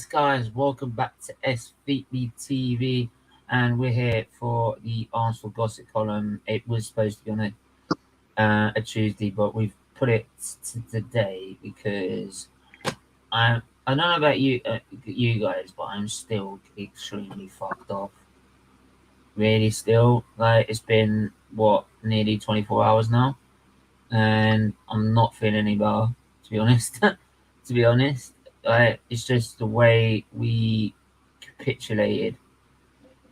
guys, welcome back to SFeatleyTV, and we're here for the Arsenal gossip column. It was supposed to be on a Tuesday, but we've put it to today because I don't know about you guys, but I'm still extremely fucked off. Really, still, like, it's been nearly 24 hours now, and I'm not feeling any better, to be honest. To be honest. It's just the way we capitulated,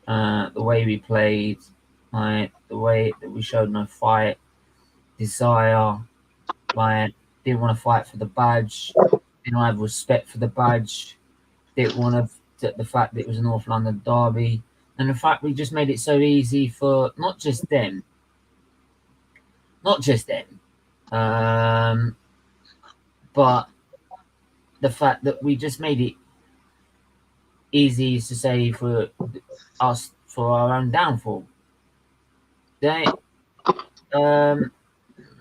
the way we played, the way that we showed no fight, desire, didn't want to fight for the badge, didn't have respect for the badge, didn't want the fact that it was a North London derby, and the fact we just made it so easy for not just them, but the fact that we just made it easy to say for us for our own downfall. No, ain't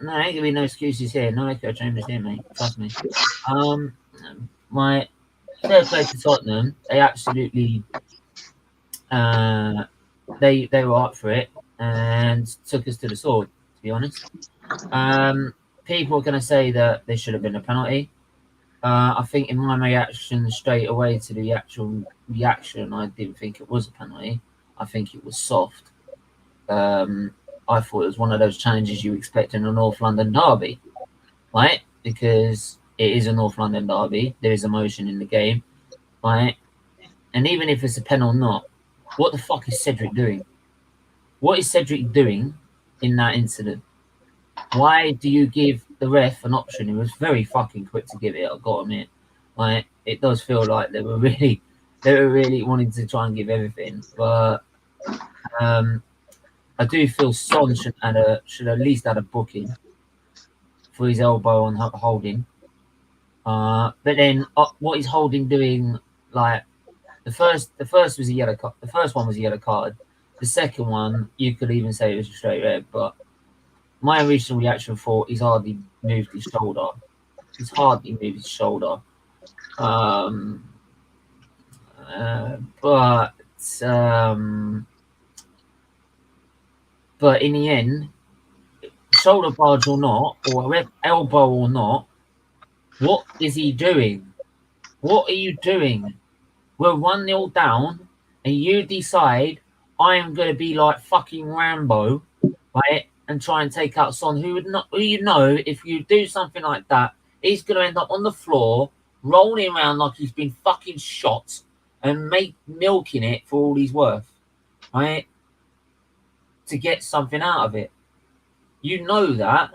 gonna be no excuses here. No echo chambers here, mate. Trust me. My third place to Tottenham, they absolutely they were up for it and took us to the sword, to be honest. People are gonna say that there should have been a penalty. I think in my reaction straight away to the actual reaction, I didn't think it was a penalty. I think it was soft. I thought it was one of those challenges you expect in a North London derby, right? Because it is a North London derby. There is emotion in the game, right? And even if it's a pen or not, what the fuck is Cedric doing? What is Cedric doing in that incident? Why do you give the ref an option? It was very fucking quick to give it, I've got to admit. It does feel like they were really wanting to try and give everything. But I do feel Son should at least add a booking for his elbow on Holding. But then what is Holding doing? Like the first was a yellow card. The first one was a yellow card. The second one, you could even say it was a straight red, but my original reaction thought he's hardly moved his shoulder. But in the end, shoulder barge or not, or elbow or not, what is he doing? What are you doing? We're 1-0 down, and you decide I am going to be like fucking Rambo, right? And try and take out Son, who if you do something like that, he's going to end up on the floor, rolling around like he's been fucking shot, and milking it for all he's worth, right? To get something out of it. You know that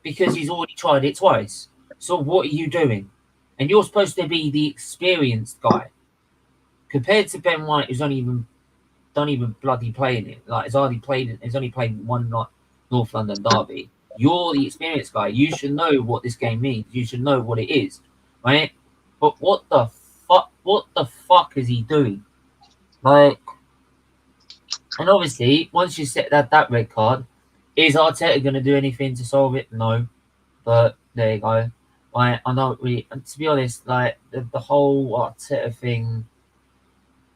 because he's already tried it twice. So what are you doing? And you're supposed to be the experienced guy. Compared to Ben White, who's don't even bloody playing it. Like he's only played one North London derby. You're the experienced guy. You should know what this game means. You should know what it is, right? But what the fuck is he doing? Like, and obviously, once you set that red card, is Arteta going to do anything to solve it? No, but there you go. I don't really, to be honest, like the whole Arteta thing.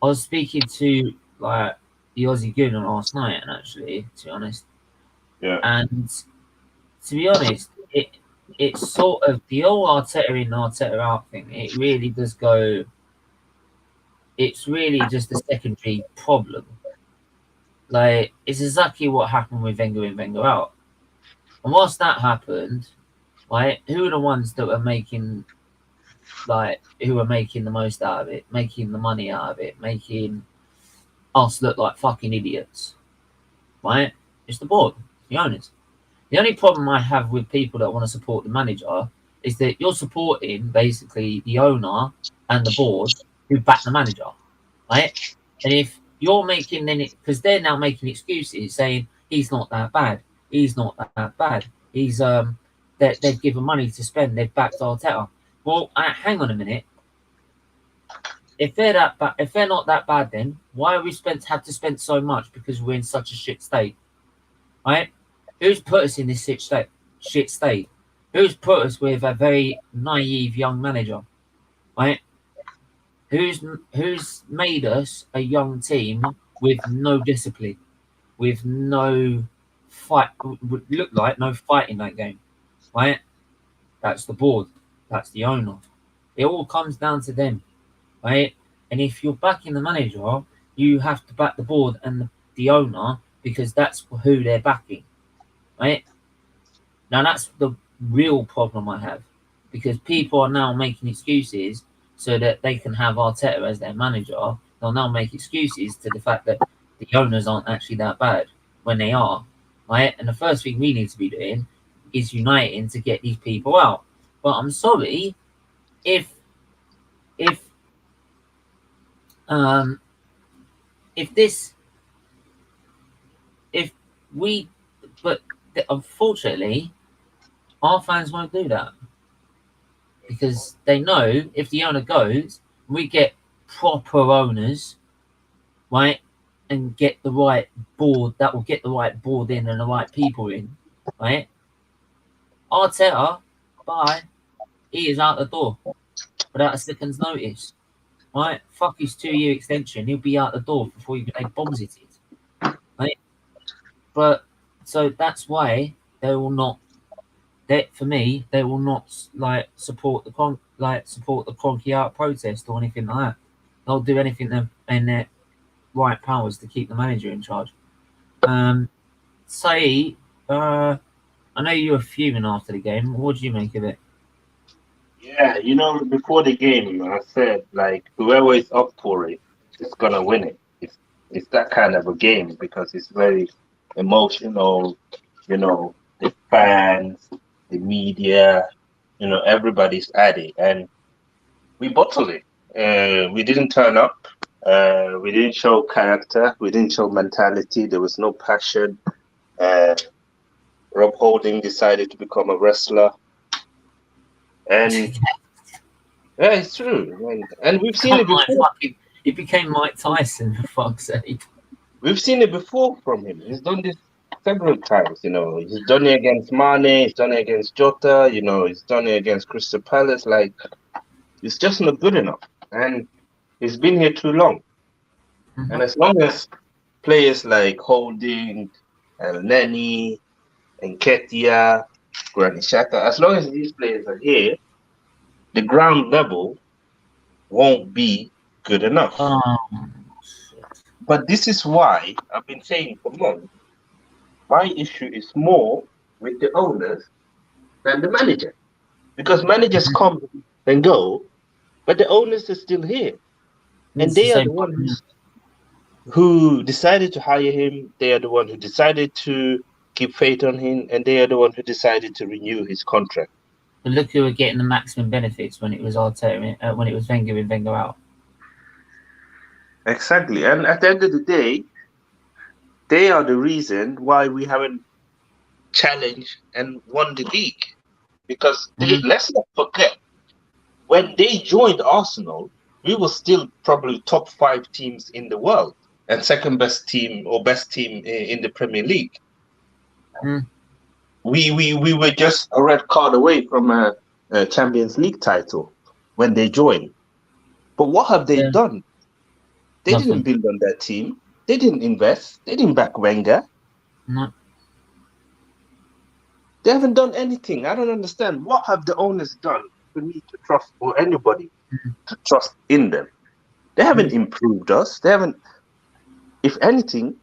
I was speaking to the Aussie Gooner last night, and actually, to be honest. Yeah. And to be honest, it's sort of the old Arteta in, Arteta out thing. It really does go. It's really just a secondary problem. Like, it's exactly what happened with Wenger in, Wenger out. And whilst that happened, right, who are the ones that were making the most out of it, making the money out of it, making us look like fucking idiots, right? It's the board, the owners. The only problem I have with people that want to support the manager is that you're supporting basically the owner and the board who back the manager, right? And if you're making because they're now making excuses saying he's not that bad, he's not that bad, he's they've given money to spend, they've backed Arteta. Well, hang on a minute. If they're not that bad, then why have we had to spend so much because we're in such a shit state, right? Who's put us in this shit state? Who's put us with a very naive young manager, right? Who's made us a young team with no discipline, with no fight? Would look like no fight in that game, right? That's the board. That's the owner. It all comes down to them, right? And if you're backing the manager, you have to back the board and the owner because that's who they're backing, right? Now that's the real problem I have because people are now making excuses so that they can have Arteta as their manager. They'll now make excuses to the fact that the owners aren't actually that bad when they are, right? And the first thing we need to be doing is uniting to get these people out. But I'm sorry if if um if this if we but unfortunately our fans won't do that because they know if the owner goes, we get proper owners, right, and get the right board that will get the right board in and the right people in, right. Arteta, bye, he is out the door without a second's notice, right. Fuck his 2-year extension, he'll be out the door before even they bombs it, right. But so that's why they will not. That for me, they will not like support the Cronky Out protest or anything like that. They'll do anything in their right powers to keep the manager in charge. Say, I know you were fuming after the game. What do you make of it? Yeah, before the game, I said like whoever is up for it is gonna win it. It's that kind of a game because it's very emotional. The fans, the media, everybody's at it, and we bottled it. We didn't turn up. We didn't show character. We didn't show mentality. There was no passion. Uh, Rob Holding decided to become a wrestler, and yeah, it's true. And we've seen it before. It became Mike Tyson, for fuck's sake. We've seen it before from him. He's done this several times. He's done it against Mane. He's done it against Jota. He's done it against Crystal Palace. Like, it's just not good enough. And he's been here too long. Mm-hmm. And as long as players like Holding, El Neni, Nketiah, Granit Xhaka, as long as these players are here, the ground level won't be good enough. But this is why I've been saying for months, my issue is more with the owners than the manager. Because managers come and go, but the owners are still here. And they are the ones who decided to hire him. They are the one who decided to keep faith on him. And they are the one who decided to renew his contract. But look who were getting the maximum benefits when it was Arteta, when it was Wenger and Wenger out. Exactly. And at the end of the day, they are the reason why we haven't challenged and won the league. Because let's not forget, when they joined Arsenal, we were still probably top 5 teams in the world and second best team or best team in the Premier League. We were just a red card away from a Champions League title when they joined. But what have they done? They didn't build on that team. They didn't invest. They didn't back Wenger. No. They haven't done anything. I don't understand. What have the owners done for me to trust, or anybody to trust in them? They haven't improved us. They haven't. If anything,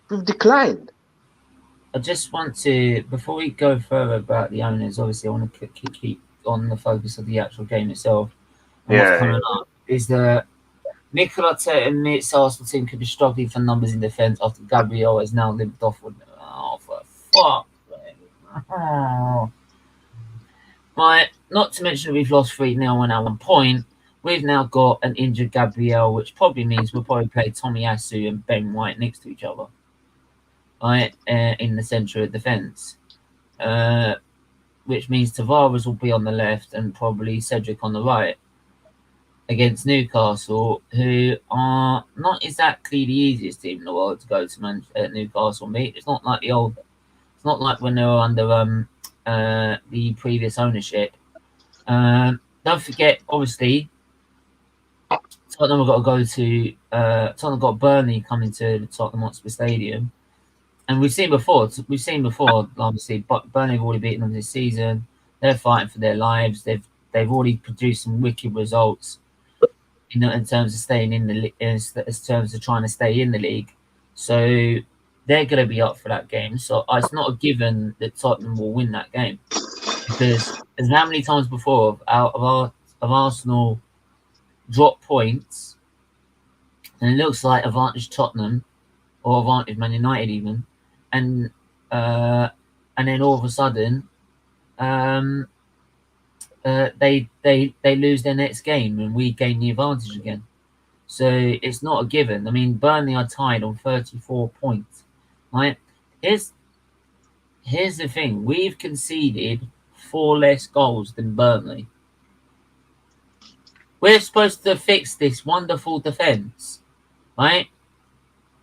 we've declined. I just want to, before we go further about the owners, obviously I want to keep on the focus of the actual game itself. And what's coming up is that Mikel Arteta admits Arsenal team could be struggling for numbers in defence after Gabriel has now limped off with. Oh, for fuck. Oh. Right, not to mention we've lost 3-0 and at one point. We've now got an injured Gabriel, which probably means we'll probably play Tomiyasu and Ben White next to each other. Right, in the centre of defence. Which means Tavares will be on the left and probably Cedric on the right. Against Newcastle, who are not exactly the easiest team in the world to go to Newcastle meet. It's not like it's not like when they were under the previous ownership. Don't forget, obviously, Tottenham have got to go to Tottenham got Burnley coming to the Tottenham Hotspur Stadium, and we've seen before. Obviously, but Burnley have already beaten them this season. They're fighting for their lives. They've already produced some wicked results, in terms of staying in the in terms of trying to stay in the league. So they're going to be up for that game. So it's not a given that Tottenham will win that game, because as how many times before of Arsenal drop points, and it looks like advantage Tottenham or advantage Man United even, and then all of a sudden, they lose their next game and we gain the advantage again. So it's not a given. I mean, Burnley are tied on 34 points. Right? Here's the thing: we've conceded 4 less goals than Burnley. We're supposed to fix this wonderful defence, right?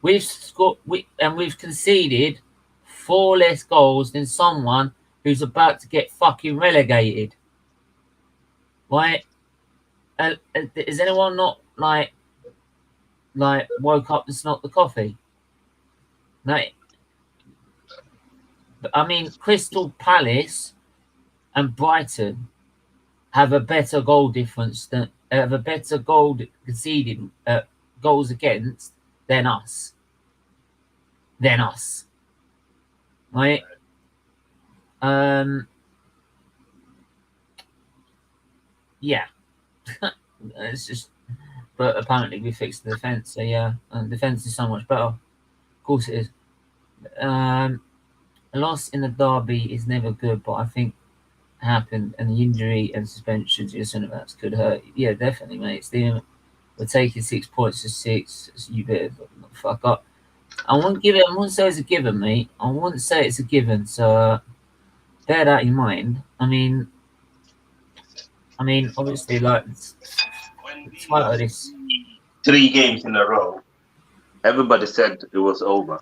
We've conceded 4 less goals than someone who's about to get fucking relegated, right? Is anyone not like woke up and smelt the coffee? Like, I mean, Crystal Palace and Brighton have a better goal difference than have a better goal conceded goals against than us. Right? Yeah. It's just, but apparently we fixed the defence, so yeah, and defence is so much better. Of course it is. A loss in the derby is never good, but I think happened, and the injury and suspension to your centre backs could hurt. Yeah, definitely, mate. Steven, we're taking 6 points to 6. So you better fuck up. I wouldn't say it's a given, mate. I wouldn't say it's a given. So bear that in mind. I mean, obviously, like it's part of this. 3 games in a row, everybody said it was over,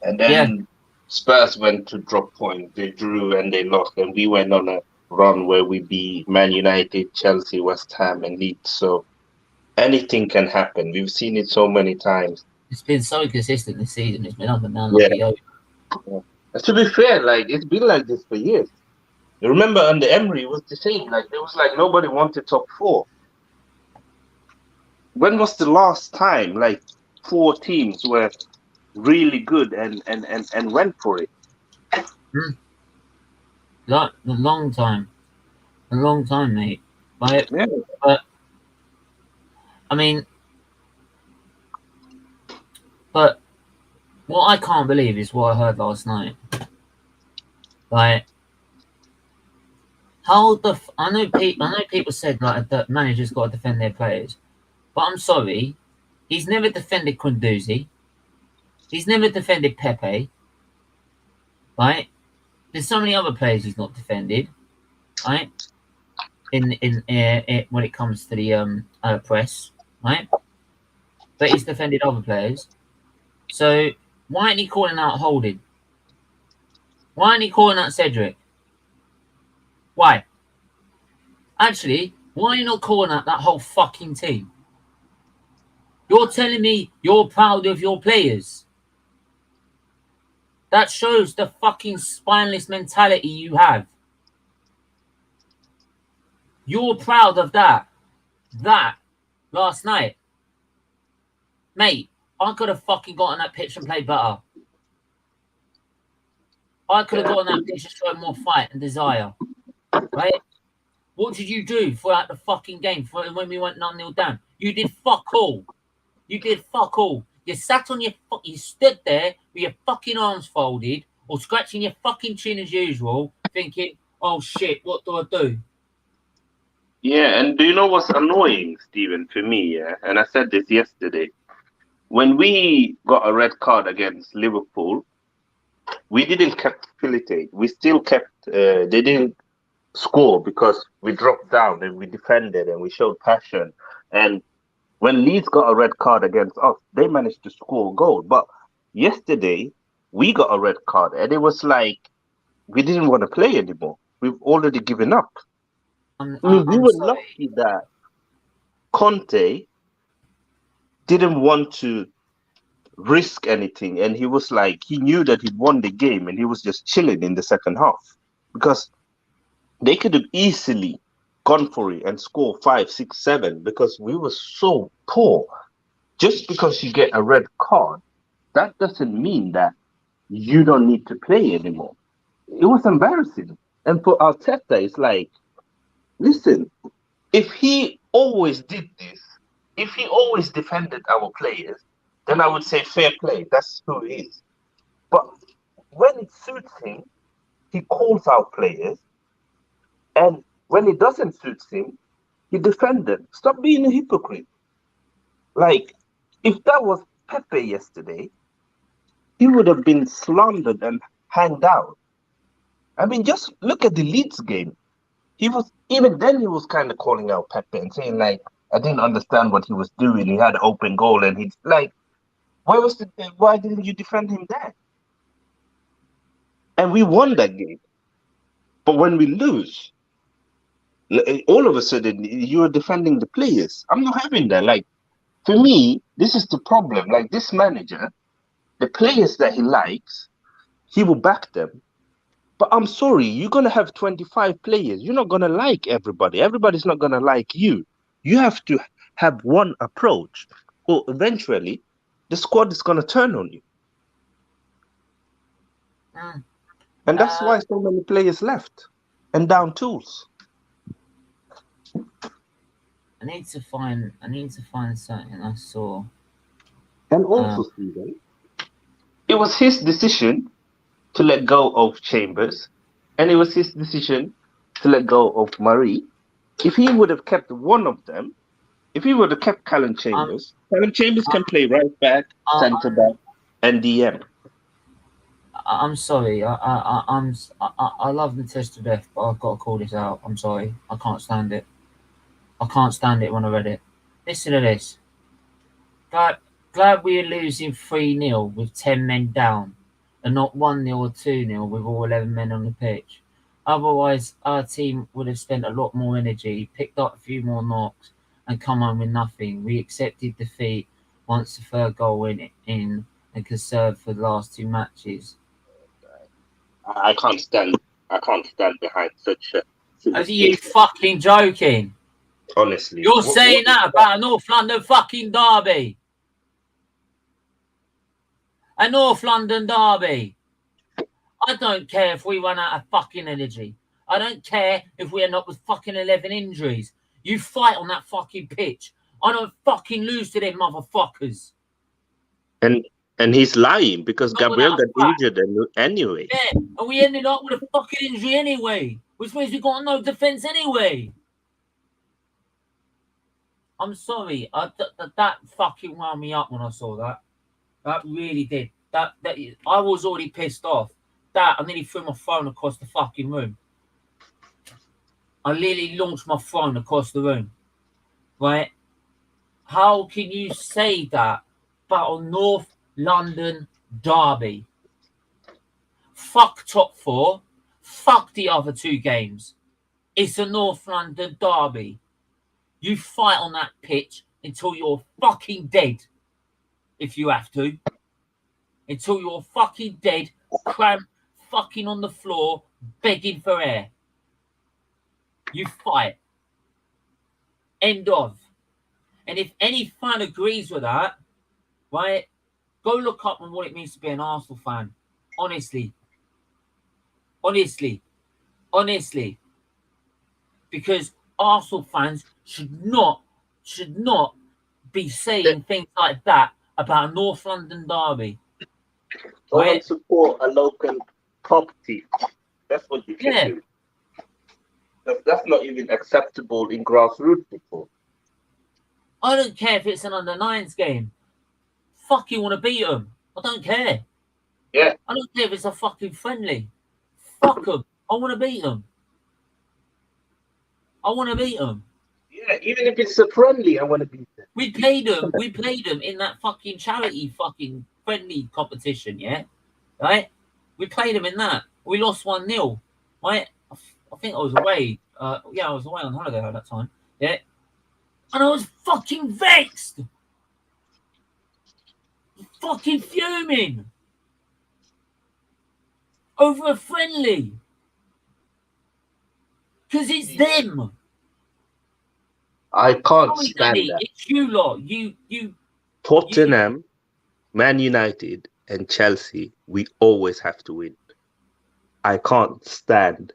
and then Spurs went to drop point. They drew and they lost, and we went on a run where we beat Man United, Chelsea, West Ham, and Leeds. So anything can happen. We've seen it so many times. It's been so consistent this season. It's been up and down like a yo-yo. To be fair, like it's been like this for years. You remember under Emery, it was the same. Like it was like nobody wanted top 4. When was the last time like 4 teams were really good and went for it? Like a long time, mate. But I mean, but what I can't believe is what I heard last night. Like, how the I know people said like that managers got to defend their players, but I'm sorry, he's never defended Kunduzi. He's never defended Pepe. Right? There's so many other players he's not defended. Right? In when it comes to the press, right? But he's defended other players. So why aren't he calling out Holding? Why aren't he calling out Cedric? Why? Actually, why are you not calling out that whole fucking team? You're telling me you're proud of your players. That shows the fucking spineless mentality you have. You're proud of that. That last night. Mate, I could have fucking got on that pitch and played better. I could have got on that pitch and shown more fight and desire. Right? What did you do throughout the fucking game when we went 0-0 down? You did fuck all. You sat on you stood there with your fucking arms folded or scratching your fucking chin as usual, thinking, oh shit, what do I do? Yeah, and do you know what's annoying, Stephen, for me, yeah? And I said this yesterday. When we got a red card against Liverpool, we didn't capitulate. We still kept, they didn't score because we dropped down and we defended and we showed passion. And when Leeds got a red card against us, they managed to score a goal. But yesterday, we got a red card and it was like we didn't want to play anymore. We've already given up. We were lucky that Conte didn't want to risk anything, and he was like, he knew that he'd won the game, and he was just chilling in the second half because they could have easily gone for it and score 5, 6, 7 because we were so poor. Just because you get a red card, that doesn't mean that you don't need to play anymore. It was embarrassing. And for Arteta, it's like, listen, if he always did this, if he always defended our players, then I would say fair play. That's who he is. But when it suits him, he calls out players. And when it doesn't suit him, he defends them. Stop being a hypocrite. Like, if that was Pepe yesterday, he would have been slandered and hanged out. I mean, just look at the Leeds game. He was, even then, he was kind of calling out Pepe and saying, like, I didn't understand what he was doing. He had an open goal, and he's like, why didn't you defend him there? And we won that game. But when we lose, all of a sudden, you're defending the players. I'm not having that. Like, for me, this is the problem. Like, this manager, the players that he likes, he will back them. But I'm sorry, you're going to have 25 players. You're not going to like everybody. Everybody's not going to like you. You have to have one approach, or eventually the squad is going to turn on you. And that's why so many players left and down tools. I need to find something I saw. And also, Stephen, it was his decision to let go of Chambers, and it was his decision to let go of Marie. If he would have kept one of them, if he would have kept Callum Chambers, Callum Chambers can play right back, centre back, and DM. I'm sorry. I love the test to death, but I've got to call this out. I'm sorry. I can't stand it. I can't stand it when I read it. Listen to this. Glad we are losing 3-0 with 10 men down, and not 1-0 or 2-0 with all 11 men on the pitch. Otherwise, our team would have spent a lot more energy, picked up a few more knocks, and come home with nothing. We accepted defeat once the third goal went in and conserved for the last 2 matches. I can't stand behind such a. Are you fucking joking? Honestly, You're saying that about a North London fucking derby. A North London derby. I don't care if we run out of fucking energy. I don't care if we end up with fucking 11 injuries. You fight on that fucking pitch. I don't fucking lose to them motherfuckers. And he's lying because Gabriel got injured anyway. Yeah, and we ended up with a fucking injury anyway, which means we got no defence anyway. I'm sorry, that fucking wound me up when I saw that. That really did. That I was already pissed off. I nearly threw my phone across the fucking room. I literally launched my phone across the room. Right? How can you say that about a North London derby? Fuck top 4. Fuck the other 2 games. It's a North London derby. You fight on that pitch until you're fucking dead. If you have to. Until you're fucking dead, cramped, fucking on the floor, begging for air. You fight. End of. And if any fan agrees with that, right, go look up on what it means to be an Arsenal fan. Honestly. Because Arsenal fans should not be saying things like that about a North London derby. Don't support a local property. That's what you can do. That's not even acceptable in grassroots football. I don't care if it's an under-9s game. Fuck, you want to beat them. I don't care. Yeah. I don't care if it's a fucking friendly. Fuck them. I want to beat them. Yeah, even if it's a friendly, I want to beat them. We played them in that fucking charity fucking friendly competition, yeah? Right? We played them in that. We lost 1-0. Right? I think I was away. I was away on holiday at that time. Yeah? And I was fucking vexed. fucking fuming over a friendly because it's them. I can't Sorry, stand Danny, that. it's you lot. You. Tottenham, Man United, and Chelsea, we always have to win. I can't stand.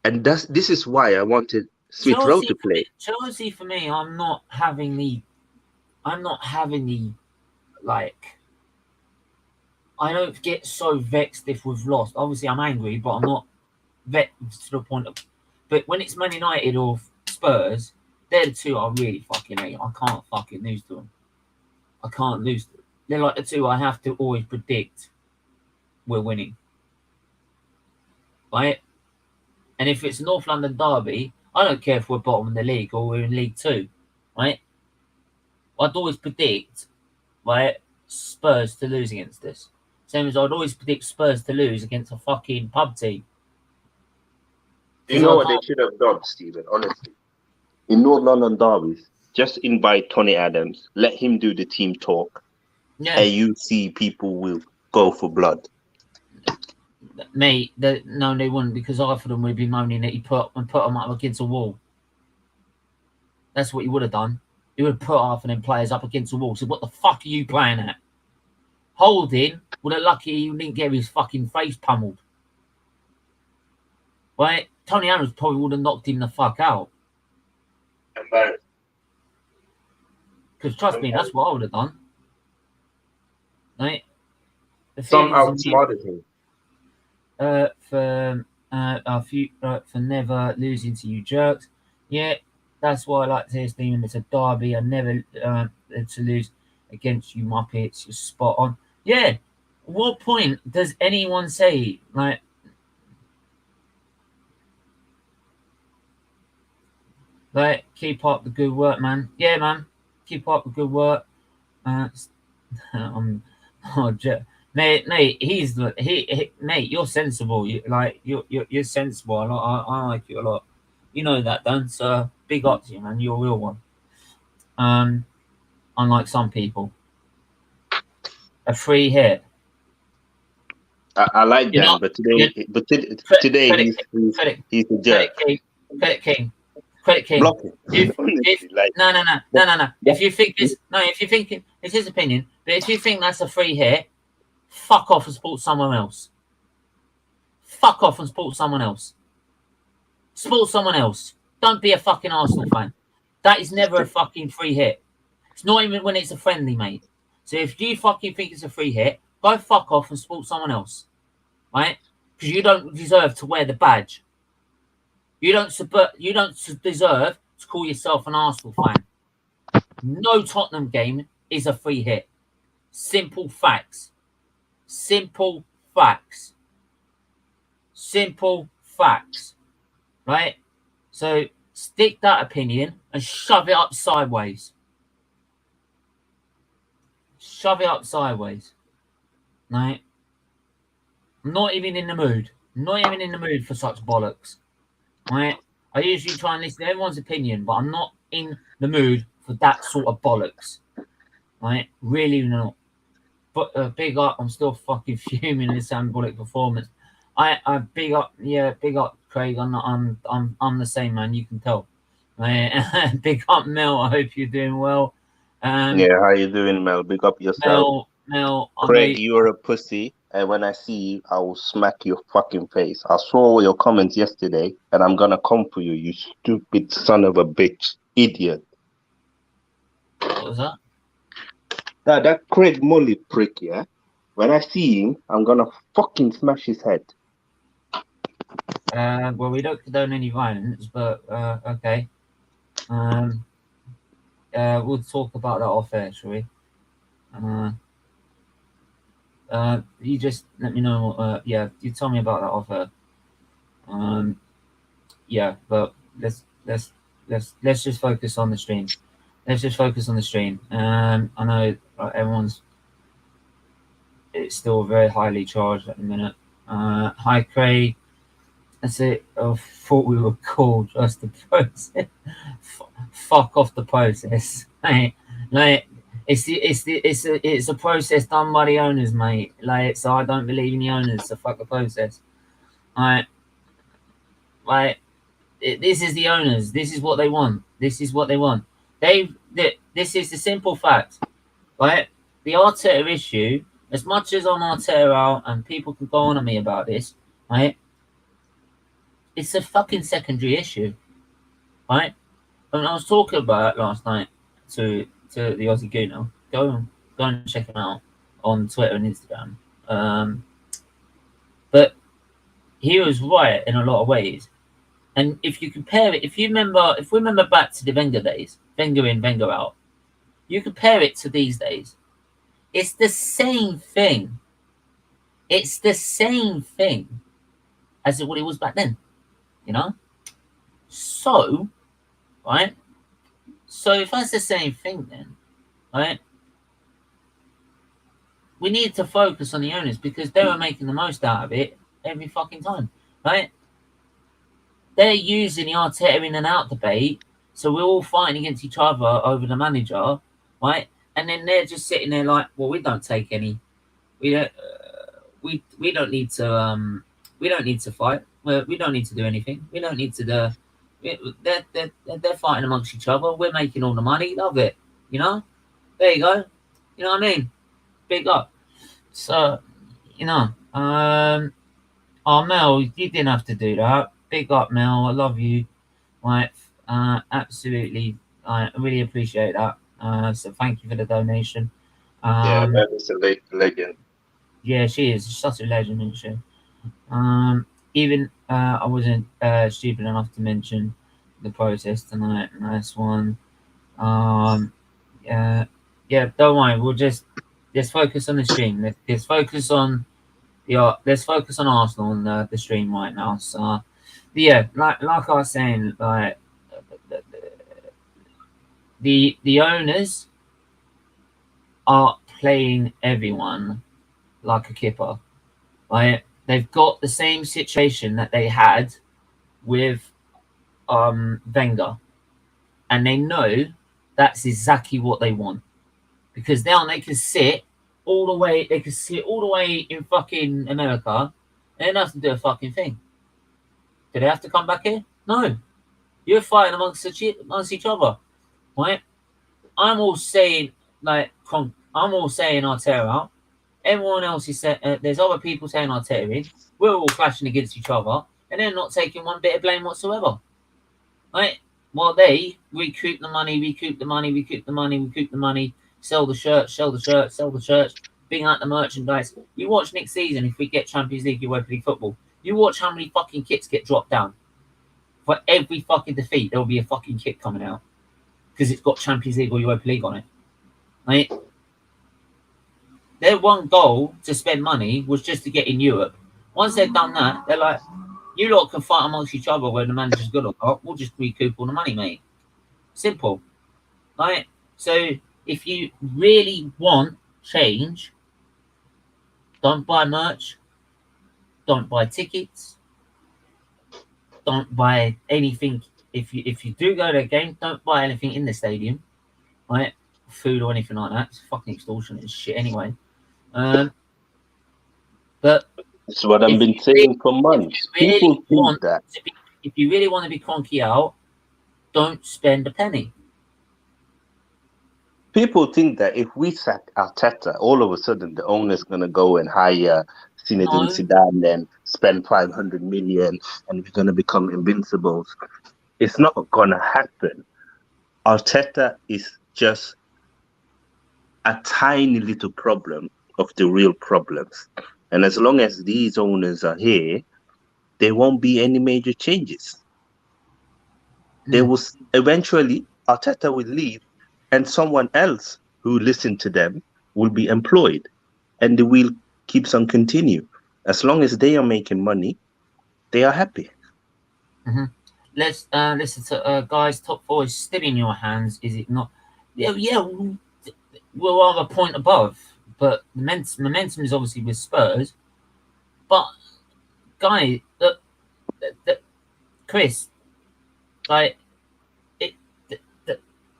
And this is why I wanted Smith Rowe to play. Chelsea for me, I'm not having the like. I don't get so vexed if we've lost. Obviously, I'm angry, but I'm not vexed to the point of. But when it's Man United or Spurs, they're the two I really fucking hate. I can't fucking lose to them. I can't lose to them. They're like the two I have to always predict we're winning. Right? And if it's North London derby, I don't care if we're bottom of the league or we're in League Two. Right? I'd always predict, right, Spurs to lose against us. Same as I'd always predict Spurs to lose against a fucking pub team. You know what they should have done, Stephen, honestly? In North London derbies, just invite Tony Adams, let him do the team talk, and you see people will go for blood. Mate, no, they wouldn't, because half of them would be moaning that he put them up against a wall. That's what he would have done. He would have put half of them players up against a wall. So what the fuck are you playing at? Holding would have lucky he didn't get his fucking face pummeled. Right? Tony Adams probably would have knocked him the fuck out. Because trust me, that's what I would have done. Right? Some outsmarted him. For never losing to you jerks. Yeah, that's why I like to hear Stephen. It's a derby. I never to lose against you muppets. You're spot on. Yeah. What point does anyone say like? Like, keep up the good work, man. Yeah, man. Keep up the good work. Mate, mate, you're sensible. You're sensible. I like you a lot. You know that, Dan. So big up to you, man. You're a real one. Unlike some people. A free hit. I like that, but today he's a jerk. Credit King. Block him. No. If you think it's his opinion, but if you think that's a free hit, fuck off and support someone else. Fuck off and support someone else. Support someone else. Don't be a fucking Arsenal fan. That is never a fucking free hit. It's not even when it's a friendly, mate. So if you fucking think it's a free hit, go fuck off and support someone else. Right? Because you don't deserve to wear the badge. You don't deserve to call yourself an Arsenal fan. No Tottenham game is a free hit. Simple facts. Simple facts. Simple facts. Right? So stick that opinion and shove it up sideways. Shove it up sideways. Right? I'm not even in the mood. I'm not even in the mood for such bollocks. Right? I usually try and listen to everyone's opinion, but I'm not in the mood for that sort of bollocks. Right? Really not. But big up, I'm still fucking fuming in this ambolic performance. I big up Craig. I'm the same, man. You can tell. Right? Big up Mel. I hope you're doing well. Yeah, how you doing, Mel? Big up yourself. Mel. Craig, you're a pussy, and when I see you, I will smack your fucking face. I saw your comments yesterday, and I'm gonna come for you, you stupid son of a bitch, idiot. What was that? That Craig Mully prick, yeah? When I see him, I'm gonna fucking smash his head. Well, we don't condone any violence, but okay. We'll talk about that off air, shall we? You just let me know. Yeah, you tell me about that off air. Yeah, but let's just focus on the stream. Let's just focus on the stream. I know it's still very highly charged at the minute. Hi, Craig. That's it. I thought we were cool. Just the process. Fuck off the process. Like, It's a process done by the owners, mate. Like, so I don't believe in the owners. So fuck the process. Like, like this is the owners. This is what they want. This is what they want. This is the simple fact, right? The Arteta issue. As much as I'm Arteta out, and people can go on to me about this, right? It's a fucking secondary issue, right? And I was talking about it last night to the Aussie Gooner. Go and check him out on Twitter and Instagram. But he was right in a lot of ways. And if you compare it, if we remember back to the Wenger days, Wenger in, Wenger out, you compare it to these days, it's the same thing. It's the same thing as what it was back then, you know? So, right? So if that's the same thing then, right? We need to focus on the owners because they were making the most out of it every fucking time, right? They're using the Arteta in and out debate, so we're all fighting against each other over the manager, right? And then they're just sitting there like, well, we don't take any, we don't, we don't need to fight. We don't need to do anything. We don't need to do. They're fighting amongst each other. We're making all the money. Love it. You know. There you go. You know what I mean? Big up. So, you know, oh Mel, you didn't have to do that. Big up, Mel. I love you. Right, absolutely. I really appreciate that. So thank you for the donation. Yeah, that is a legend. Yeah, she is such a legend, isn't she? Even I wasn't stupid enough to mention the process tonight. Nice one. Yeah, don't worry. We'll just focus on the stream. Let's focus on let's focus on Arsenal on the stream right now. So yeah, like I was saying, like the owners are playing everyone like a kipper. Right? They've got the same situation that they had with Wenger, and they know that's exactly what they want because now they can sit all the way. They can sit all the way in fucking America. They don't have to do a fucking thing. Do they have to come back here? No. You're fighting amongst each other, right? I'm all saying I'm all saying Arteta out. Everyone else is saying there's other people saying Arteta in. We're all clashing against each other, and they're not taking one bit of blame whatsoever. Right? While they recoup the money, sell the shirts, bring out the merchandise. You watch next season if we get Champions League, Europa League football. You watch how many fucking kits get dropped down. For every fucking defeat, there'll be a fucking kit coming out because it's got Champions League or Europa League on it. Right? Their one goal to spend money was just to get in Europe. Once they've done that, they're like, you lot can fight amongst each other when the manager's good or not. We'll just recoup all the money, mate. Simple. Right? So if you really want change, don't buy merch. Don't buy tickets. Don't buy anything. If you do go to a game, don't buy anything in the stadium. Right? Food or anything like that. It's fucking extortion and shit anyway. But It's what I've been saying for months. People think that if you really want to be cronky out, don't spend a penny. People think that if we sack Arteta, all of a sudden the owner's going to go and hire Zinedine Zidane and spend 500 million and we're going to become invincibles. It's not going to happen. Arteta is just a tiny little problem of the real problems. And as long as these owners are here, there won't be any major changes. There will eventually, Arteta will leave and someone else who listened to them will be employed and the wheel keeps on continue. As long as they are making money, they are happy. Mm-hmm. Let's listen to guys. Top four is still in your hands, is it not? Yeah. We're a point above, but the momentum is obviously with Spurs. But guy, Chris, like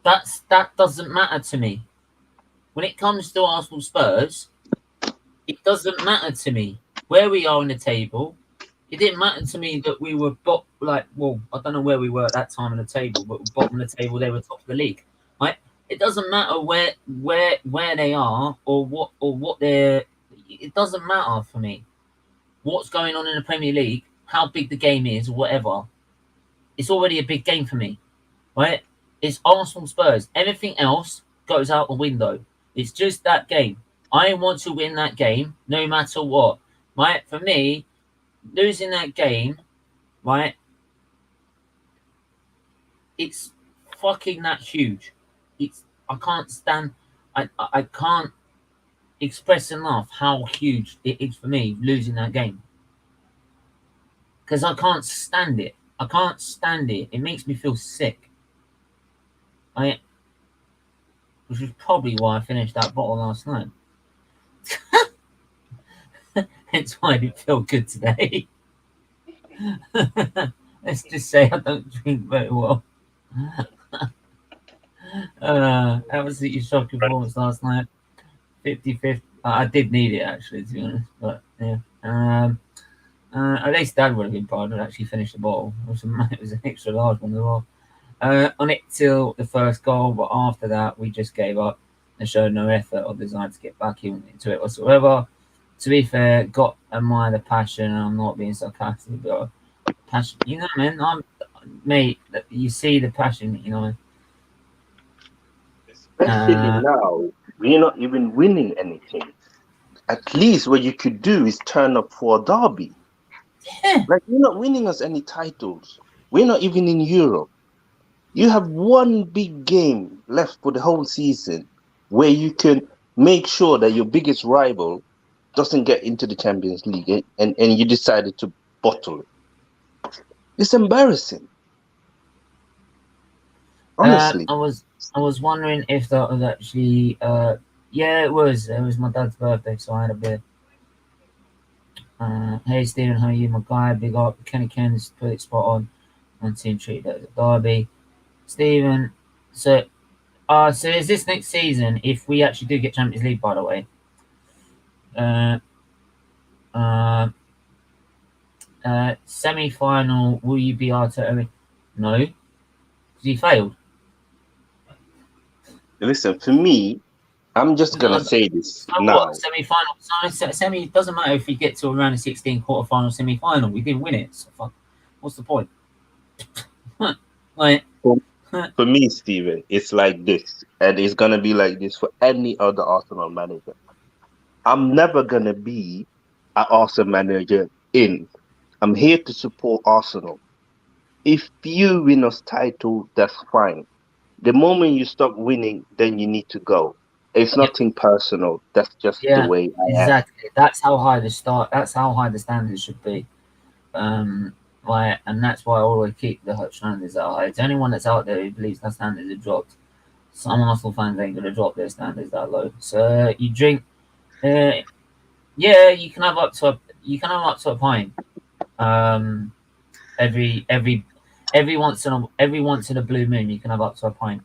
that doesn't matter to me. when it comes to Arsenal Spurs, it doesn't matter to me where we are in the table. It didn't matter to me that we were well, I don't know where we were at that time in the table, but bottom of the table, they were top of the league, right? It doesn't matter where they are or what they're. It doesn't matter for me what's going on in the Premier League, how big the game is, or whatever. It's already a big game for me, right? It's Arsenal Spurs. Everything else goes out the window. It's just that game. I want to win that game no matter what. Right? For me, losing that game, right? It's fucking that huge. I can't stand. I can't express enough how huge it is for me losing that game. Because I can't stand it. I can't stand it. It makes me feel sick. Which is probably why I finished that bottle last night. Hence why I didn't feel good today. Let's just say I don't drink very well. Absolutely shocking performance last night. 50-50. I did need it actually, to be honest. But yeah. At least Dad would have been proud to actually finish the bottle. It was an extra large one as well. On it till the first goal, but after that we just gave up and showed no effort or desire to get back into it whatsoever. To be fair, got admire the passion, and I'm not being sarcastic, but passion. You know, man, mate. You see the passion, you know. Especially now, we're not even winning anything. At least what you could do is turn up for a derby. Yeah. Like, we're not winning us any titles. We're not even in Europe. You have one big game left for the whole season where you can make sure that your biggest rival doesn't get into the Champions League, and you decided to bottle it. It's embarrassing. Honestly. I was wondering if that was actually yeah, it was my dad's birthday, so I had a beer. Hey Stephen, how are you, my guy? Big up. Kenny Ken's put it spot on team treat that as a derby. Stephen, so is this next season if we actually do get Champions League, by the way? Semi-final, will you be Arteta? No, because he failed. Listen, for me, I'm just gonna say this so now. What semi-final? So semi doesn't matter if we get to around the 16 quarter-final, semi-final. We didn't win it. So what's the point? Like, for me, Steven, it's like this, and it's gonna be like this for any other Arsenal manager. I'm never gonna be an Arsenal manager in. I'm here to support Arsenal. If you win us title, that's fine. The moment you stop winning, then you need to go. It's nothing personal. That's just the way I am. Exactly. That's how high the standards should be. Like, and that's why I always keep the standards that high. It's anyone that's out there who believes that standards have dropped. Some Arsenal fans ain't gonna drop their standards that low. So you drink. Yeah, you can have up to a pint. Every once in a blue moon, you can have up to a pint.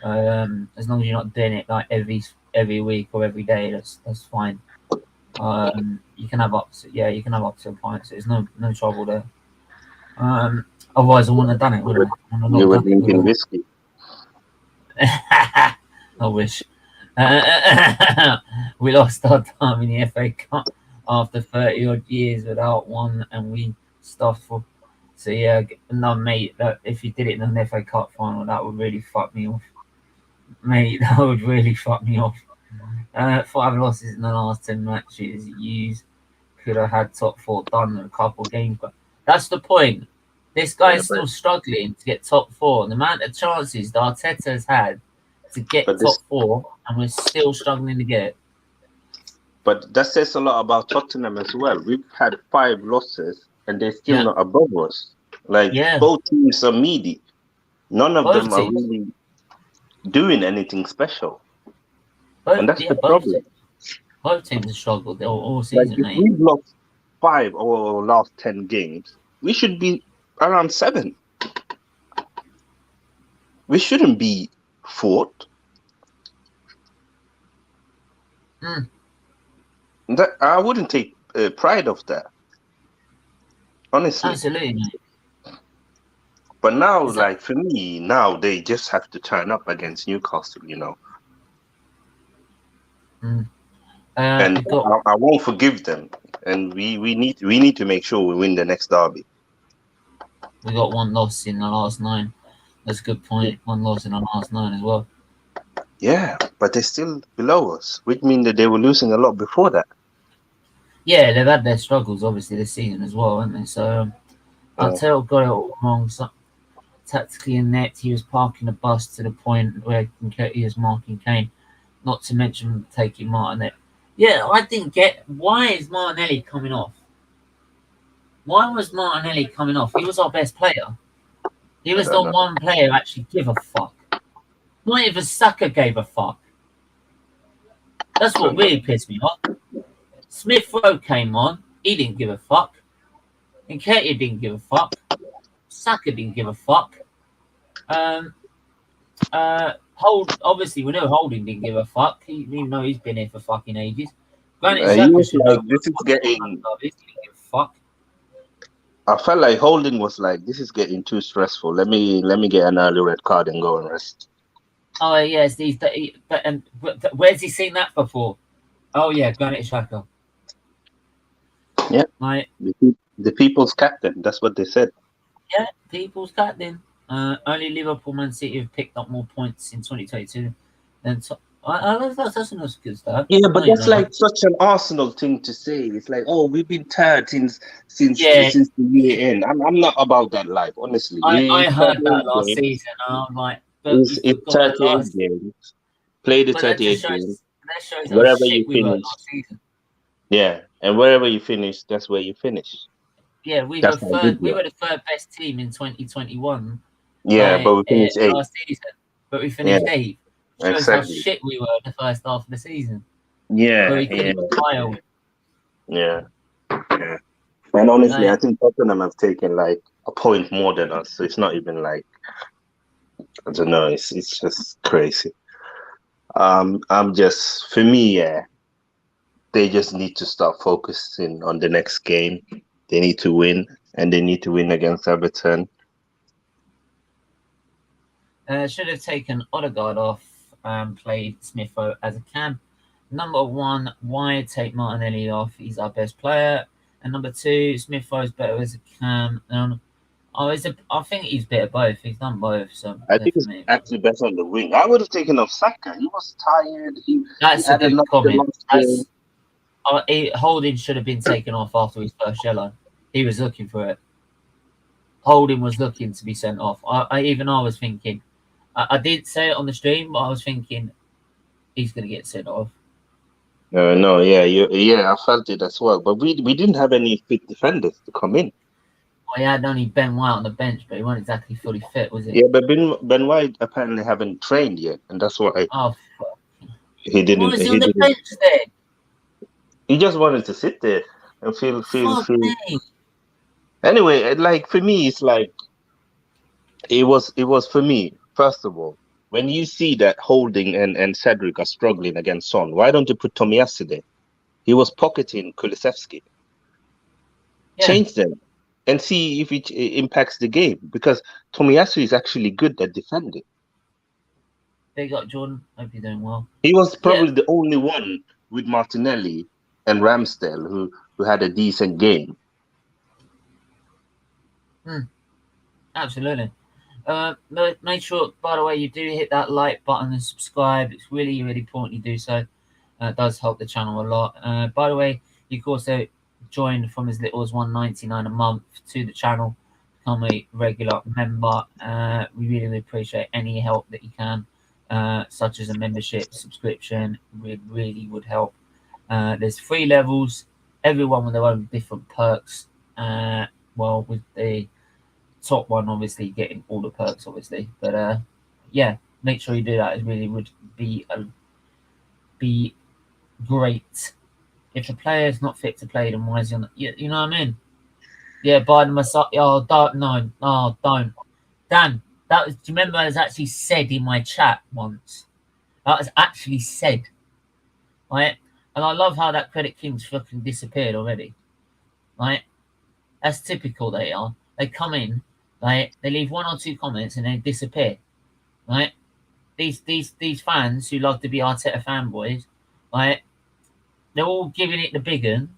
As long as you're not doing it like every week or every day, that's fine. You can have up to a pint, so there's no trouble there. Otherwise I wouldn't have done it, would I? You were drinking whiskey. I wish. We lost our time in the FA Cup after 30 odd years without one, and we stuffed for. So yeah, no mate. If you did it in an FA Cup final, that would really fuck me off, mate. That would really fuck me off. 5 losses in the last 10 matches. You could have had top 4 done in a couple of games, but that's the point. This guy's still struggling to get top 4. The amount of chances that Arteta has had to get top 4, and we're still struggling to get it. But that says a lot about Tottenham as well. We've had 5 losses, and they're still not above us. Like, both teams are meaty. None of them are really doing anything special. And that's the problem. Both teams have struggled all season. Like, if we've lost 5 or last 10 games, we should be around 7. We shouldn't be 4th. That I wouldn't take pride of that, honestly. Absolutely, mate. But now, Is that- like for me, now they just have to turn up against Newcastle, you know. And we got I won't forgive them. And we need to make sure we win the next derby. one loss in the last 9. That's a good point. One loss in the last 9 as well. Yeah, but they're still below us, which means that they were losing a lot before that. Yeah, they've had their struggles obviously this season as well, haven't they? So Arteta got it all wrong. So, tactically inept. He was parking the bus to the point where he was marking Kane. Not to mention taking Martinelli. Yeah, I didn't get why is Martinelli coming off? Why was Martinelli coming off? He was our best player. He was the one player who actually give a fuck. Not even Saka gave a fuck. That's what really pissed me off. Smith Rowe came on. He didn't give a fuck. Nketiah didn't give a fuck. Saka didn't give a fuck. Obviously we know Holding didn't give a fuck. Even though he's been here for fucking ages. Granted, He Xhaka was should like, know. this is getting. He didn't give a fuck. I felt like Holding was like, this is getting too stressful. Let me get an early red card and go and rest. Oh yes, but where's he seen that before? Oh yeah, Granit Xhaka. Yeah, Right. the people's captain. That's what they said. Yeah, people's captain. Only Liverpool, Man City have picked up more points in 2022 than. That's another good stuff. Yeah, but that's like such an Arsenal thing to say. It's like, oh, we've been third since the year end. I'm not about that life, honestly. I heard that last season, and I'm like, but it's 38 games. Play the 38 games. That shows how Wherever shit you we were finish. last season. Yeah, and wherever you finish, that's where you finish. Yeah, we were third. We were the third best team in 2021. Yeah, but we finished 8th last season. But we finished 8th. Shows exactly. how shit we were the first half of the season. Yeah, we could have filed. Yeah. And honestly, I think Tottenham have taken like a point more than us, so it's not even like, I don't know. It's just crazy. I'm just, for me, they just need to start focusing on the next game. They need to win, and they need to win against Everton. Should have taken Odegaard off and played Smith Rowe as a cam. Number 1, why take Martinelli off? He's our best player. And number 2, Smith Rowe's better as a cam. I think he's better both. He's done both. So I think he's actually better on the wing. I would have taken off Saka. He was tired. That's a good comment. Holding should have been taken off after his first yellow. He was looking for it. Holding was looking to be sent off. I was thinking. I did say it on the stream, but I was thinking he's going to get sent off. No, I felt it as well. But we didn't have any fit defenders to come in. Well, he had only Ben White on the bench, but he wasn't exactly fully fit, was he? Yeah, but Ben White apparently haven't trained yet, and that's why he didn't. Why was he on the bench then? He just wanted to sit there and feel. Anyway, like for me, it's like it was for me. First of all, when you see that Holding and Cedric are struggling against Son, why don't you put Tomiyasu there? He was pocketing Kulusevski. Yeah. Change them and see if it impacts the game, because Tomiyasu is actually good at defending. They got Jordan. Hope you're doing well. He was probably the only one with Martinelli and Ramsdale who had a decent game. Absolutely. Make sure, by the way, you do hit that like button and subscribe. It's really, really important you do so. It does help the channel a lot. By the way, you can also join from as little as $1.99 a month to the channel. Become a regular member. We really appreciate any help that you can, such as a membership, subscription. Really would help. There's 3 levels, everyone with their own different perks. With the top one obviously getting all the perks, obviously, but make sure you do that. It really would be great. If the player is not fit to play, then why is he on? You know what I mean? Yeah, Biden Messiah. Oh, don't. Dan, that was. Do you remember? That was actually said in my chat once. That was actually said. Right? And I love how that Credit King's fucking disappeared already. Right? That's typical they are. They come in, right? They leave 1 or 2 comments and then disappear. Right? These fans who love to be Arteta fanboys, right? They're all giving it the big un.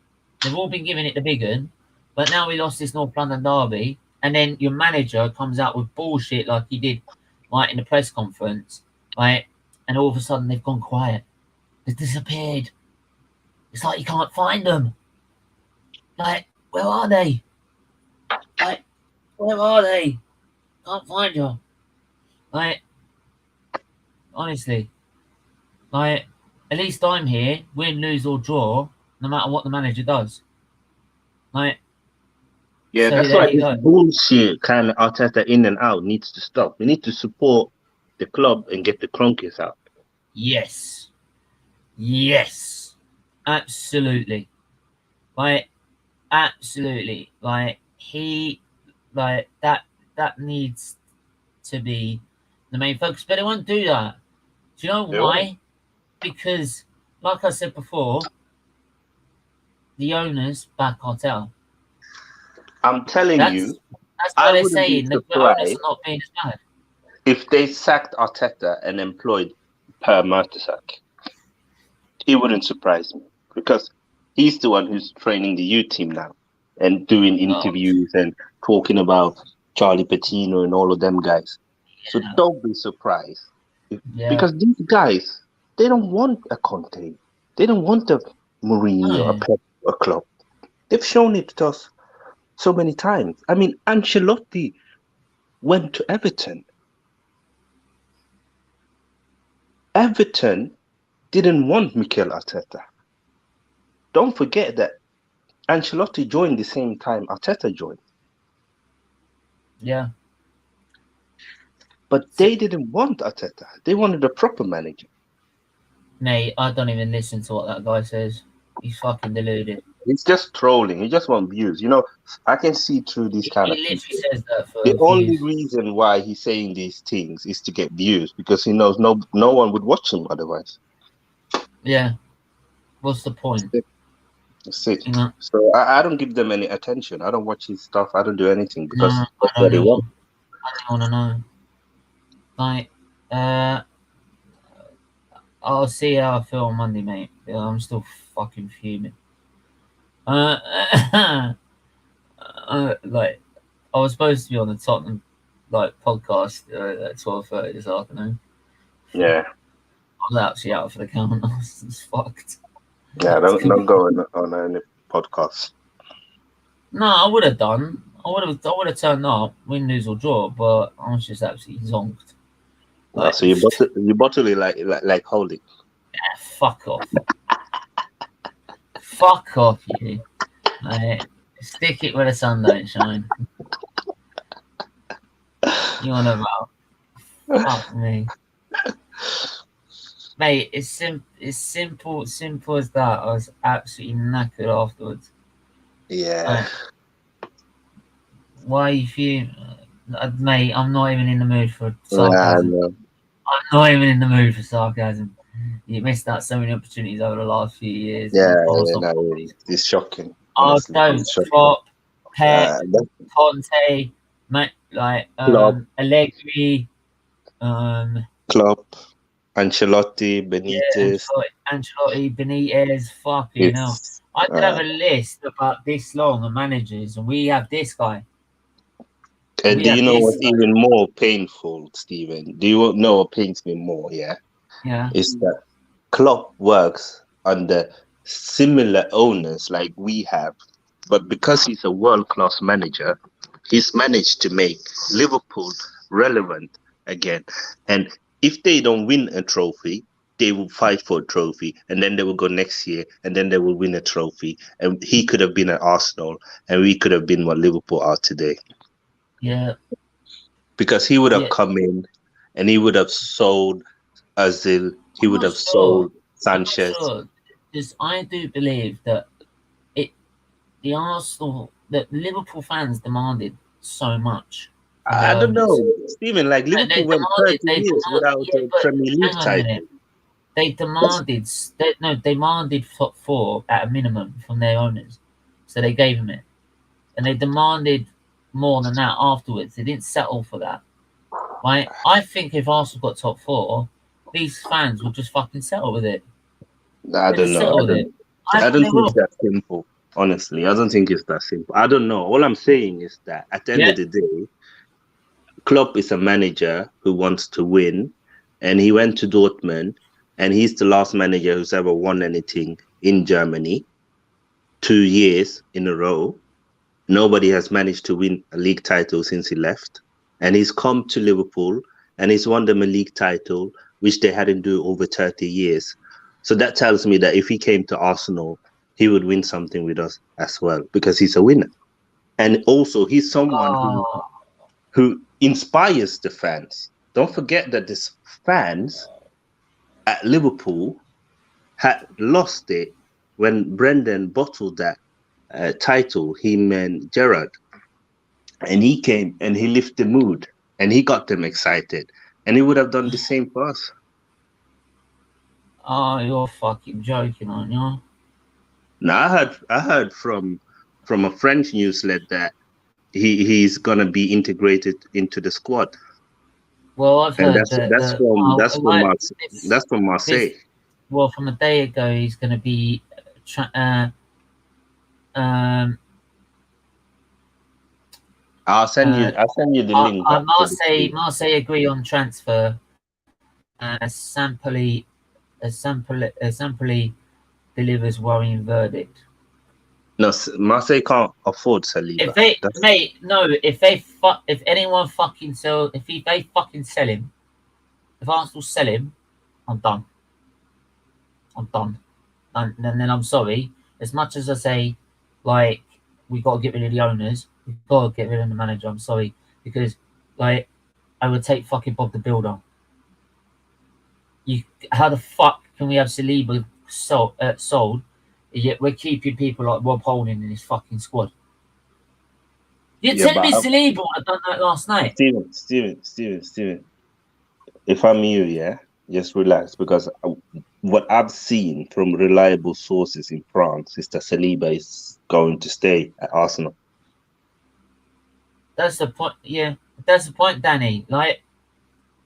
They've all been giving it the big un. But now we lost this North London derby, and then your manager comes out with bullshit like he did, right, in the press conference, right? And all of a sudden they've gone quiet. They've disappeared. It's like you can't find them. Like, where are they? Like, where are they? Can't find you. Like, honestly, like, at least I'm here, win, lose or draw, no matter what the manager does. Like, Yeah, so that's there why you this go. bullshit kind of Arteta in and out needs to stop. We need to support the club and get the cronkies out. Yes. Yes. Absolutely. Like, absolutely. Like, he, like, that needs to be the main focus. But they won't do that. Do you know why? Because, like I said before, the owners back Cartel. I'm telling you, That's I why they're wouldn't be saying the owners surprised are not being as bad. if they sacked Arteta and employed Per Mertesacker. It wouldn't surprise me because he's the one who's training the youth team now and doing interviews and talking about Charlie Patino and all of them guys. Yeah. So don't be surprised Yeah. because these guys, they don't want a Conte. They don't want a Mourinho, a Pep, a Klopp. They've shown it to us so many times. I mean, Ancelotti went to Everton. Everton didn't want Mikel Arteta. Don't forget that Ancelotti joined the same time Arteta joined. Yeah. But they didn't want Arteta. They wanted a proper manager. Mate, I don't even listen to what that guy says. He's fucking deluded. He's just trolling. He just wants views. You know, I can see through these kind of He literally people. says that for The only views. reason why he's saying these things is to get views because he knows no one would watch him otherwise. Yeah. What's the point? That's it. You know? So I don't give them any attention. I don't watch his stuff. I don't do anything because No, that's what they want. I don't want to know. Like, I'll see how I feel on Monday, mate. I'm still fucking fuming. Like, I was supposed to be on the Tottenham podcast at 12:30 this afternoon. Yeah. I was actually out for the count. It's fucked. Yeah, don't go on any podcast. No, I would have done. I would have turned up, win, lose or draw, but I was just absolutely zonked. Like, so you bottle it like holding. Yeah, fuck off. Fuck off, you. Like, stick it where the sun don't shine. You want about? Fuck me, mate. It's simple as that. I was absolutely knackered afterwards. Yeah. Why are you fuming? Mate, I'm not even in the mood for sarcasm. No. I'm not even in the mood for sarcasm. You missed out so many opportunities over the last few years. Yeah, it's shocking. Honestly, don't Klopp, Pep, Conte, Allegri, Klopp, Ancelotti, Benitez. Ancelotti, Benitez, fucking hell. I could have a list about this long of managers, and we have this guy. And do you know what's even more painful, Stephen? Do you know what pains me more? Yeah. Is that Klopp works under similar owners like we have, but because he's a world-class manager, he's managed to make Liverpool relevant again. And if they don't win a trophy, they will fight for a trophy, and then they will go next year, and then they will win a trophy. And he could have been at Arsenal, and we could have been what Liverpool are today. Yeah. Because he would have come in, and he would have sold Ozil, he would have sold Sanchez. Because I do believe that that Liverpool fans demanded so much. I don't know, Stephen. Like Liverpool went 30 years without a Premier League title. they demanded they demanded top 4 at a minimum from their owners, so they gave them it, and they demanded more than that afterwards. They didn't settle for that. Right? I think if Arsenal got top 4, these fans would just fucking settle with it. I They don't just know. settle with it. I I think don't they think will. it's that simple. Honestly, I don't think it's that simple. I don't know. All I'm saying is that at the end Yeah. of the day, Klopp is a manager who wants to win, and he went to Dortmund, and he's the last manager who's ever won anything in Germany, 2 years in a row. Nobody has managed to win a league title since he left, and he's come to Liverpool and he's won them a league title, which they hadn't do over 30 years. So that tells me that if he came to Arsenal, he would win something with us as well because he's a winner, and also he's someone Oh, who inspires the fans. Don't forget that these fans at Liverpool had lost it when Brendan bottled that title, him and Gerrard. And he came and he lifted the mood and he got them excited. And he would have done the same for us. you're fucking joking, aren't you? Now I heard from a French newslet that he's gonna be integrated into the squad. Well, I've And heard that that's from Marseille. well, from a day ago, he's going to be I'll send you the link. Marseille agree on transfer. Sampoli delivers worrying verdict. No, Marseille can't afford Saliba. If anyone fucking sell, if they fucking sell him, if Arsenal sell him, I'm done. And then I'm sorry. As much as I say, like, we got to get rid of the owners, we got to get rid of the manager. I'm sorry, because like I would take fucking Bob the Builder. How the fuck can we have Saliba sold, yet we're keeping people like Rob Holding in his fucking squad? You're telling me Saliba would have done that last night? Steven. If I'm you, yeah, just relax, because what I've seen from reliable sources in France is that Saliba is going to stay at Arsenal. That's the point. Yeah, that's the point, Danny. Like,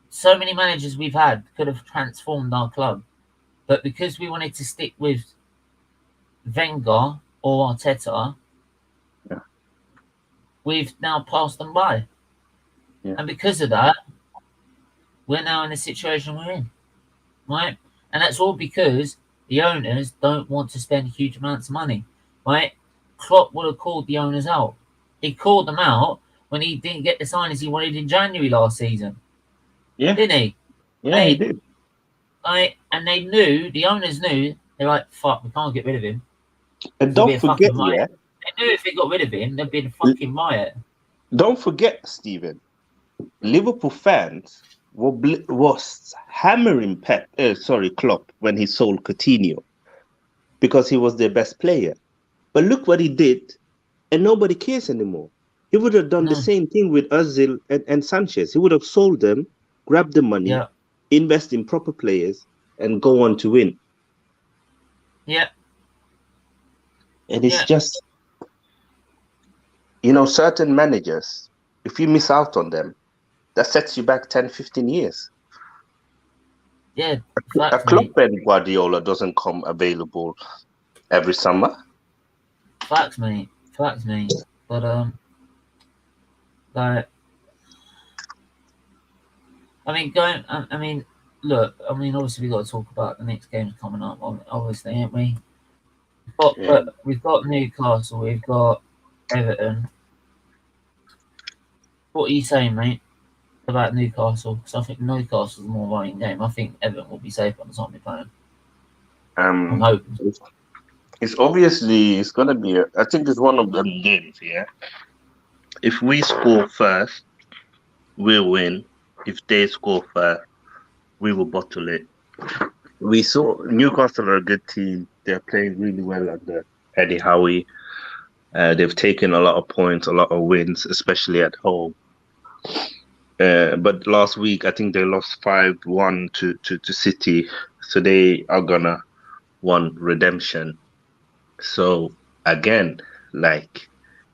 so many managers we've had could have transformed our club, but because we wanted to stick with Wenger or Arteta, we've now passed them by. Yeah. And because of that, we're now in the situation we're in, right? And that's all because the owners don't want to spend huge amounts of money, right? Klopp would have called the owners out. He called them out when he didn't get the signings he wanted in January last season. Yeah. Didn't he? Yeah, he did. And they knew, the owners knew, they're like, fuck, we can't get rid of him. And don't forget, yeah. They knew if they got rid of him, there'd be a fucking riot. Don't forget, Stephen, Liverpool fans was hammering Klopp when he sold Coutinho because he was their best player. But look what he did, and nobody cares anymore. He would have done the same thing with Ozil and Sanchez. He would have sold them, grabbed the money, invest in proper players, and go on to win. Yeah. And it's just, certain managers, if you miss out on them, that sets you back 10, 15 years. Yeah. A Klopp and Guardiola doesn't come available every summer. Facts, mate. But, like, look, obviously we've got to talk about the next games coming up, obviously, ain't we? But we've got Newcastle, we've got Everton. What are you saying, mate, about Newcastle? Because I think Newcastle's a more worrying game. I think Everton will be safe on the time we're playing. I'm hoping. It's obviously, it's going to be, I think it's one of them games, yeah? If we score first, we'll win. If they score first, we will bottle it. We saw Newcastle are a good team. They're playing really well under Eddie Howe. They've taken a lot of points, a lot of wins, especially at home. But last week, I think they lost 5-1 to City. So they are gonna want redemption. So again, like,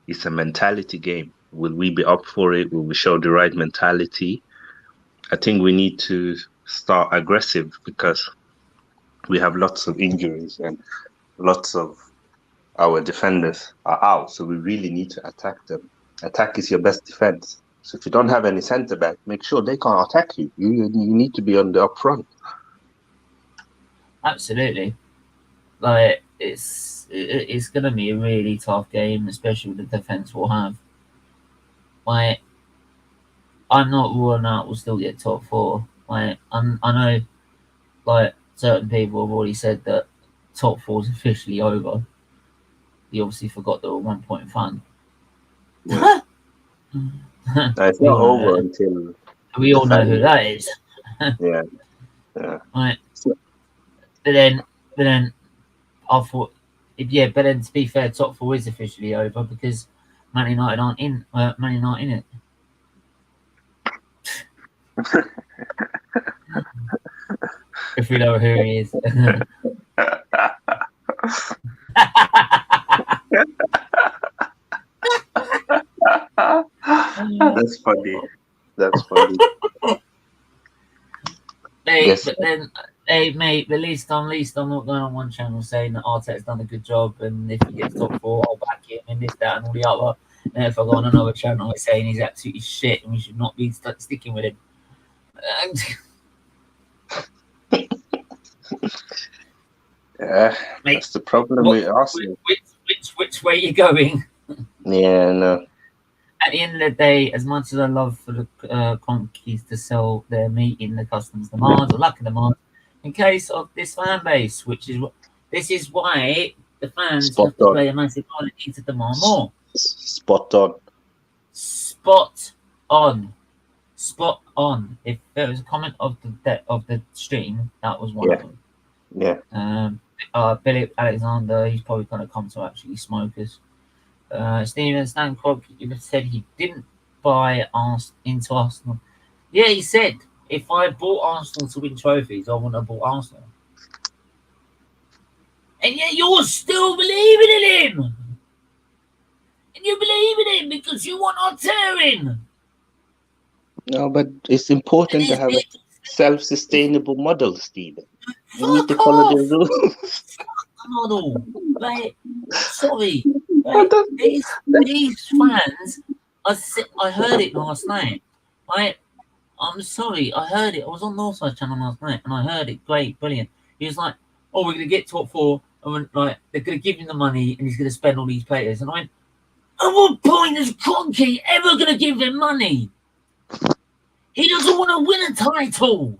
it's a mentality game. Will we be up for it? Will we show the right mentality? I think we need to start aggressive because we have lots of injuries and lots of our defenders are out. So we really need to attack them. Attack is your best defense. So if you don't have any centre back, make sure they can't attack you. You need to be on the up front. Absolutely. Like, it's going to be a really tough game, especially with the defence we'll have. Like, I'm not ruling out we'll still get top 4. Like, I know, like, certain people have already said that top 4 is officially over. You obviously forgot there were 1 point fun. Yeah. It's not over until we all know who that is. Yeah. Right. But then I thought, but then to be fair, top 4 is officially over because Man United aren't in. Man United aren't in it. If we know who he is. That's funny. That's funny. But then, mate, at least I'm not going on one channel saying that Arteta's done a good job, and if he gets top 4, I'll back him, and this, that, and all the other. And if I go on another channel, it's saying he's absolutely shit, and we should not be sticking with him. Yeah, mate, that's the problem with Arsenal. Which way you going? Yeah, no. At the end of the day, as much as I love for the Conkeys to sell their meat in the customs demands or luck demand, in case of this fan base, this is why the fans have to play a massive part and need to demand more. Spot on. Spot on. Spot on. If there was a comment of the stream, that was one of them. Yeah. Billy Alexander, he's probably going to come to actually smoke us. Steven Stancock said he didn't buy into Arsenal. Yeah, he said, if I bought Arsenal to win trophies, I wouldn't have bought Arsenal. And yet you're still believing in him. And you believe in him because you want our tearing. No, but it's important to have a self-sustainable model, Steven. You need to follow the rules. Model. Like, sorry. Like, these fans, I heard it last night. Like, I'm sorry, I heard it. I was on Northside channel last night and I heard it. Great, brilliant. He was like, oh, we're going to get top 4. And like, they're going to give him the money and he's going to spend all these players. And I went, at what point is Kroenke ever going to give him money? He doesn't want to win a title.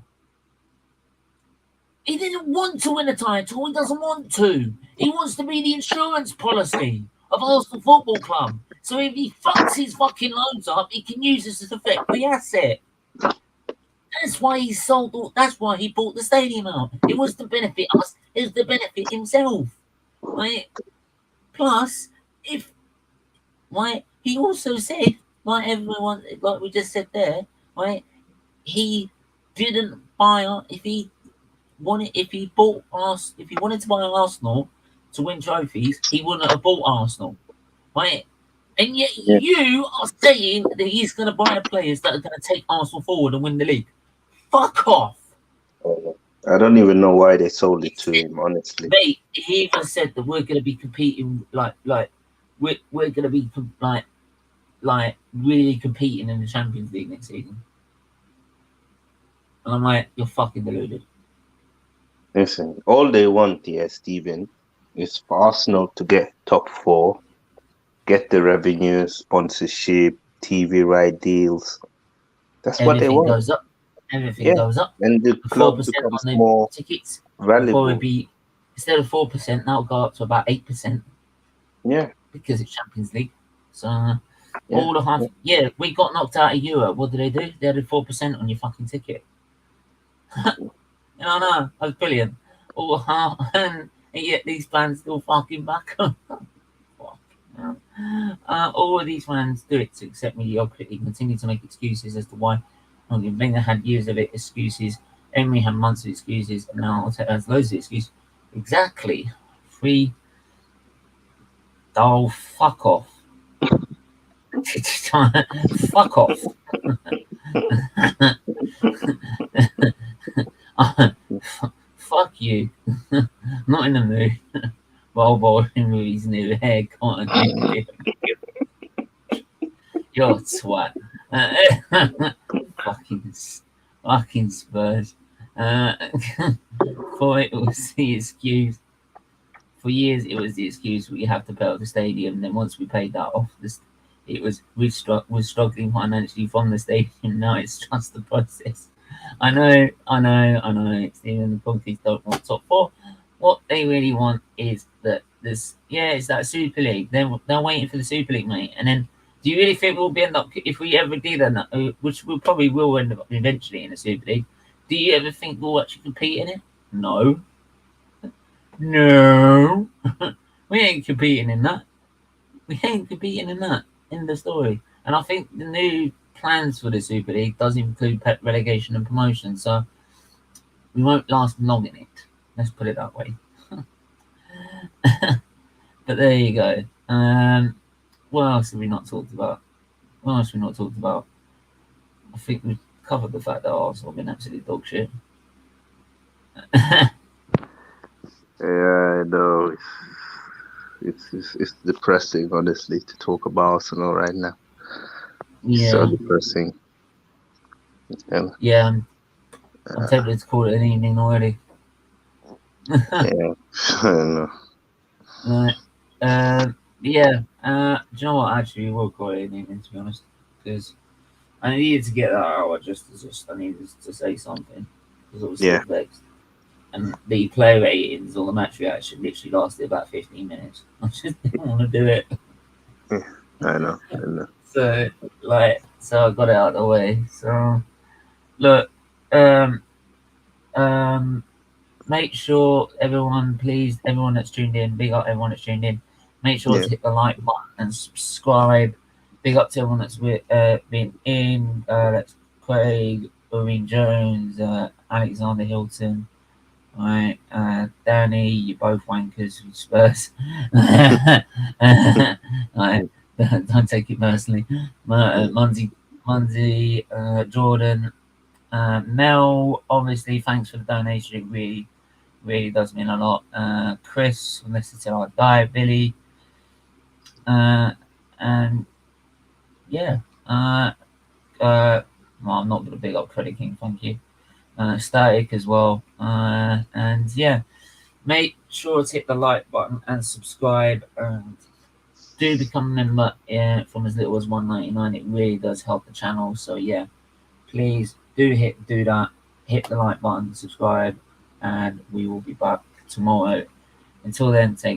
He didn't want to win a title. He doesn't want to. He wants to be the insurance policy of Arsenal Football Club. So if he fucks his fucking loans up, he can use this as a free asset. That's why he sold. That's why he bought the stadium out. It was to benefit us. It was to benefit himself. Right? Plus, he also said, like everyone, like we just said there, right? He didn't buy if he wanted to buy Arsenal to win trophies, he wouldn't have bought Arsenal, right? And yet you are saying that he's going to buy the players that are going to take Arsenal forward and win the league. Fuck off. I don't even know why they sold it to him, honestly. Mate, he even said that we're going to be competing we're going to be like really competing in the Champions League next season. And I'm like, you're fucking deluded. Listen, all they want here, Steven, is for Arsenal to get top 4, get the revenue, sponsorship, TV right deals. That's what they want. Goes up. Everything goes up. And the club becomes more tickets valuable. Will be, instead of 4%, that'll go up to about 8%. Yeah. Because it's Champions League. So all the half. Yeah, we got knocked out of Europe. What did they do? They added 4% on your fucking ticket. No, that's brilliant. All half, and yet these fans still fucking back. All of these fans do it to accept mediocrity, continue to make excuses as to why. Wenger had years of it, excuses Emery had months of excuses, and now Arteta has loads of excuses. Exactly. Free. Oh, fuck off. Fuck off. Fuck you. Not in the mood. Bobo with his new hair. Can't agree with you. You're a twat. Fucking Spurs. For it was the excuse. For years, it was the excuse we have to pay off the stadium. And then once we paid that off, it was we was struggling financially from the stadium. Now it's just the process. I know. Stephen, the Conkies don't want top four. What they really want is that this. Yeah, it's that Super League. They're waiting for the Super League, mate. And then, do you really think we'll end up if we ever do that? Which we probably will end up eventually in the Super League. Do you ever think we'll actually compete in it? No. No, we ain't competing in that. We ain't competing in that. In the story. And I think the new plans for the Super League does include relegation and promotion, so we won't last long in it. Let's put it that way. But there you go. What else have we not talked about? I think we've covered the fact that Arsenal have been absolutely dog shit. Yeah, I know. It's depressing, honestly, to talk about Arsenal right now. Yeah. So depressing. Yeah, I'm tempted to call it an evening already. Yeah, I know. Yeah. Do you know what? Actually, we'll call it an evening, to be honest, because I needed to get that out. I needed to say something because I was still vexed. And the play ratings or the match reaction literally lasted about 15 minutes. I just didn't want to do it. Yeah, I know. So I got it out of the way. So look, make sure everyone that's tuned in, big up everyone that's tuned in. Make sure to hit the like button and subscribe. Big up to everyone that's been in. That's Craig, Irene Jones, Alexander Hilton. Right, Danny, you're both wankers with Spurs. Right, don't take it personally. Munzie, Jordan, Mel, obviously, thanks for the donation. It really, really does mean a lot. Chris, from Listen Till I Die, Billy, and yeah, well, I'm not going to big up Credit King, thank you. Static as well, and yeah, make sure to hit the like button and subscribe, and do become a member from as little as $1.99. It really does help the channel, so yeah, please do that, hit the like button, subscribe, and we will be back tomorrow. Until then, take